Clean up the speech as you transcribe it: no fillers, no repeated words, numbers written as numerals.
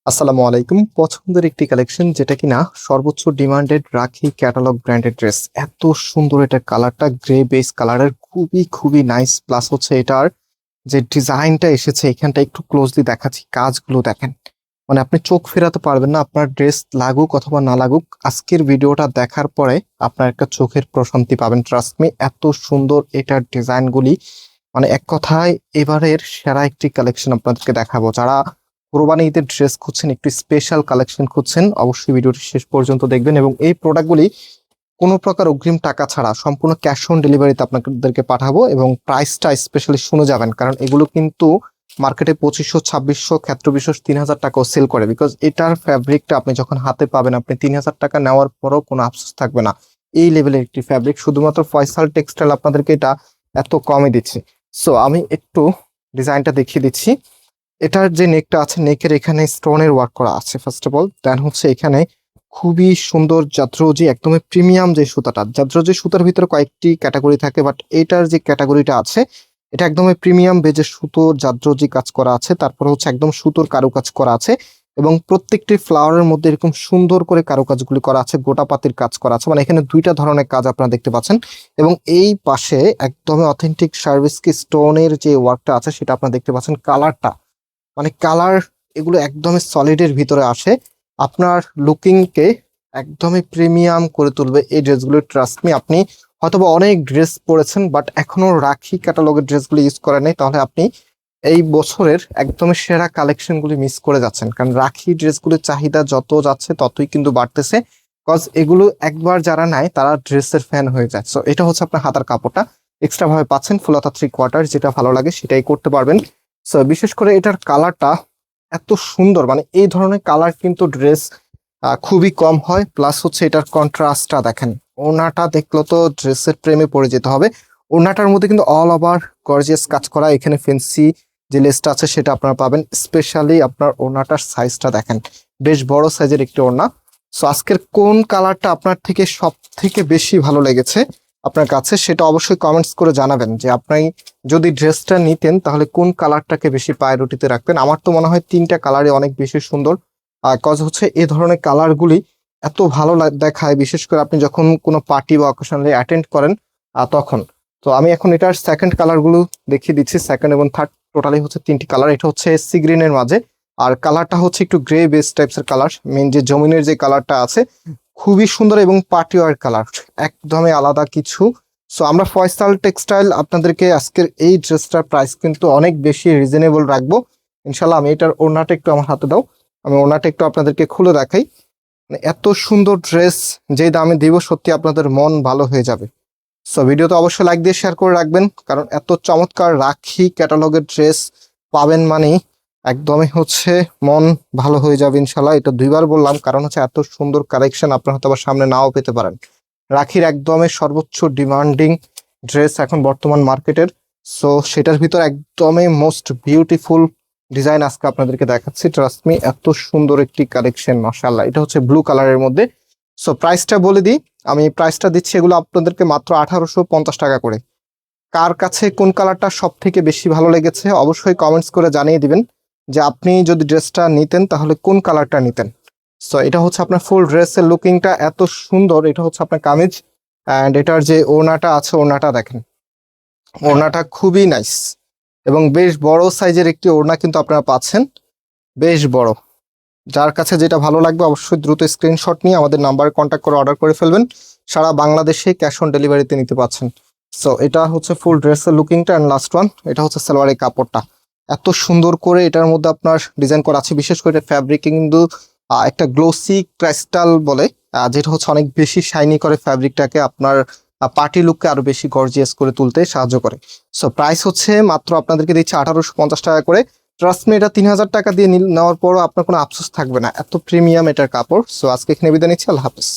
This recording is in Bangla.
আসসালামু আলাইকুম। পছন্দের একটি কালেকশন যেটা কিনা সর্বোচ্চ ডিমান্ডেড রাখি ক্যাটালগ ব্র্যান্ডেড ড্রেস। এত সুন্দর, এটা কালারটা গ্রে বেস কালারের, খুবই খুবই নাইস। প্লাস হচ্ছে এটার যে ডিজাইনটা এসেছে এখানটা একটু ক্লোজলি দেখাচ্ছি, কাজগুলো দেখেন, মানে আপনি চোখ ফেরাতে পারবেন না। আপনার ড্রেস লাগুক অথবা না লাগুক, আজকের ভিডিওটা দেখার পরে আপনার একটা চোখের প্রশান্তি পাবেন, ট্রাস্ট মি। এত সুন্দর এটার ডিজাইনগুলি, মানে এক কথায় এবারের সেরা একটি কালেকশন আপনাদেরকে দেখাবো। যারা কোরবানি ঈদের ড্রেস খুঁজছেন, একটি স্পেশাল কালেকশন খুঁজছেন, অবশ্যই ভিডিওটি শেষ পর্যন্ত দেখবেন। এবং এই প্রোডাক্টগুলি কোনো প্রকার অগ্রিম টাকা ছাড়া সম্পূর্ণ ক্যাশ অন ডেলিভারিতে আপনাদেরকে পাঠাবো। এবং প্রাইসটা স্পেশালি শুনে যাবেন, কারণ এগুলো কিন্তু মার্কেটে 2500, 2600, ক্ষেত্র বিশেষ 3000 টাকাও সেল করে। বিকজ এটার ফ্যাব্রিকটা আপনি যখন হাতে পাবেন, আপনি 3000 টাকা নেওয়ার পরও কোনো আফসোস থাকবে না। এই লেভেলের একটি ফ্যাব্রিক শুধুমাত্র ফয়সাল টেক্সটাইল আপনাদেরকে এটা এত কমে দিচ্ছে। সো আমি একটু ডিজাইনটা দেখিয়ে দিচ্ছি। এটার যে নেকটা আছে, নেকের এখানে স্টোনের ওয়ার্ক করা আছে ফার্স্ট অফ অল। দেন হচ্ছে এখানে খুবই সুন্দর জাদ্রোজি, একদমই প্রিমিয়াম যে সুতাটা। জাদ্রোজি সুতার ভিতরে কয়েকটি ক্যাটাগরি থাকে, বাট এটার যে ক্যাটাগরিটা আছে এটা একদমই প্রিমিয়াম বেজে সুতোর জাদ্রোজি কাজ করা আছে। তারপর হচ্ছে একদম সুতোর কারুকাজ করা আছে, এবং প্রত্যেকটি ফ্লাওয়ারের মধ্যে এরকম সুন্দর করে কারুকাজগুলি করা আছে, গোটা পাতির কাজ করা আছে। মানে এখানে দুইটা ধরনের কাজ আপনারা দেখতে পাচ্ছেন। এবং এই পাশে একদমই অথেন্টিক সার্ভিস কি স্টোনের যে ওয়ার্কটা আছে সেটা আপনারা দেখতে পাচ্ছেন। কালারটা, মানে কালার এগুলো একদমই সলিডের ভিতরে আসে, আপনার লুকিংকে একদমই প্রিমিয়াম করে তুলবে এই ড্রেসগুলো, ট্রাস্ট মি। আপনি হয়তোবা অনেক ড্রেস পরেছেন বাট এখনো রাখি ক্যাটালগের ড্রেসগুলো ইউজ করেন নাই, তাহলে আপনি এই বছরের একদমই সেরা কালেকশনগুলি মিস করে যাচ্ছেন। কারণ রাখি ড্রেসগুলোর চাহিদা যত যাচ্ছে ততই কিন্তু বাড়তেছে, কজ এগুলো একবার যারা নেয় তারা ড্রেসের ফ্যান হয়ে যায়। সো এটা হচ্ছে আপনার হাতার কাপড়টা এক্সট্রা ভাবে পাচ্ছেন, ফুল হাতা 3/4, যেটা ভালো লাগে সেটাই করতে পারবেন। সো বিশেষ করে এটার কালারটা এত সুন্দর, মানে এই ধরনের কালার কিন্তু ড্রেস খুবই কম হয়। প্লাস হচ্ছে এটার কন্ট্রাস্টটা দেখেন, ওড়নাটা দেখলো তো ড্রেসের প্রেমে পড়ে যেতে হবে। ওড়নাটার মধ্যে কিন্তু অল ওভার গর্জিয়াস কাজ করা, এখানে ফেন্সি যে লেসটা আছে সেটা আপনারা পাবেন। স্পেশালি আপনার ওড়নাটার সাইজটা দেখেন, বেশ বড় সাইজের একটি ওড়না। সো আজকের কোন কালারটা আপনার থেকে সব থেকে বেশি ভালো লেগেছে আপনার কাছে, সেটা অবশ্যই কমেন্টস করে জানাবেন। যে আপনি যদি ড্রেসটা নিতেন তাহলে কোন কালারটাকে বেশি প্রায়োরিটিতে রাখবেন। আমার তো মনে হয় তিনটা কালারই অনেক বেশি সুন্দর, কজ হচ্ছে এই ধরনের কালারগুলি এত ভালো দেখায়, বিশেষ করে আপনি যখন কোনো পার্টি বা অকেশনালি অ্যাটেন্ড করেন তখন। তো আমি এখন এটার সেকেন্ড কালারগুলো দেখিয়ে দিচ্ছি, সেকেন্ড এবং থার্ড, টোটালি হচ্ছে তিনটি কালার। এটা হচ্ছে সি গ্রিনের মাঝে, আর কালারটা হচ্ছে একটু গ্রে বেস টাইপসের কালার। মেন যে জমিনের যে কালারটা আছে খুবই সুন্দর, এবং পার্টি ওয়ার কালার, একদমই আলাদা কিছু। সো আমরা ফয়সাল টেক্সটাইল আপনাদেরকে আজকের এই ড্রেসটার প্রাইস কিন্তু অনেক বেশি রিজনেবল রাখবো ইনশাল্লাহ। আমি এটার ওড়নাটা একটু আমার হাতে দাও, আমি ওড়নাটা একটু আপনাদেরকে খুলে দেখাই। মানে এত সুন্দর ড্রেস যে দামে দিব, সত্যি আপনাদের মন ভালো হয়ে যাবে। সো ভিডিওতে অবশ্যই লাইক দিয়ে শেয়ার করে রাখবেন, কারণ এত চমৎকার রাখি ক্যাটালগের ড্রেস পাবেন মানে একদমই হচ্ছে মন ভালো হয়ে যাবে ইনশাল্লাহ। এটা দুইবার বললাম, কারণ হচ্ছে এত সুন্দর কালেকশন আপনার হয়তো আবার সামনে নাও পেতে পারেন। রাখির একদমই সর্বোচ্চ ডিমান্ডিং ড্রেস এখন বর্তমান মার্কেটের। সো সেটার ভিতর একদমই মোস্ট বিউটিফুল ডিজাইন আজকে আপনাদেরকে দেখাচ্ছি, ট্রাস্ট মি। এত সুন্দর একটি কালেকশন, মাশাআল্লাহ। এটা হচ্ছে ব্লু কালারের মধ্যে। সো প্রাইসটা বলে দিই, আমি প্রাইসটা দিচ্ছি এগুলো আপনাদেরকে মাত্র 1850 টাকা করে। কার কাছে কোন কালারটা সব থেকে বেশি ভালো লেগেছে অবশ্যই কমেন্টস করে জানিয়ে দিবেন, যে আপনি যদি ড্রেসটা নিতেন তাহলে কোন কালারটা নিতেন। সো এটা হচ্ছে আপনার ফুল ড্রেসের লুকিংটা এত সুন্দর। এটা হচ্ছে আপনার কামিজ, অ্যান্ড এটার যে ওড়নাটা আছে, ওড়নাটা দেখেন, ওড়নাটা খুবই নাইস, এবং বেশ বড় সাইজের একটি ওড়না কিন্তু আপনারা পাচ্ছেন, বেশ বড়। যার কাছে যেটা ভালো লাগবে অবশ্যই দ্রুত স্ক্রিনশট নিয়ে আমাদের নাম্বারে কন্ট্যাক্ট করে অর্ডার করে ফেলবেন। সারা বাংলাদেশে ক্যাশ অন ডেলিভারিতে নিতে পাচ্ছেন। সো এটা হচ্ছে ফুল ড্রেসের লুকিংটা, অ্যান্ড লাস্ট ওয়ান, এটা হচ্ছে সালোয়ারের কাপড়টা এত সুন্দর করে এটার মধ্যে আপনার ডিজাইন করা আছে। বিশেষ করে ফ্যাব্রিক কিন্তু একটা গ্লোসি ক্রাইস্টাল বলে, যেটা হচ্ছে অনেক বেশি শাইনি করে ফ্যাব্রিকটাকে, আপনার পার্টি লুককে আরো বেশি গর্জিয়াস করে তুলতে সাহায্য করে। সো প্রাইস হচ্ছে মাত্র আপনাদেরকে দিচ্ছে 1850 টাকা করে। ট্রাস্ট মি, এটা 3000 টাকা দিয়ে নেওয়ার পরও আপনার কোনো আফসোস থাকবে না, এত প্রিমিয়াম এটার কাপড়। সো আজকে এখানে বিদায় নিচ্ছি, আল্লাহ হাফেজ।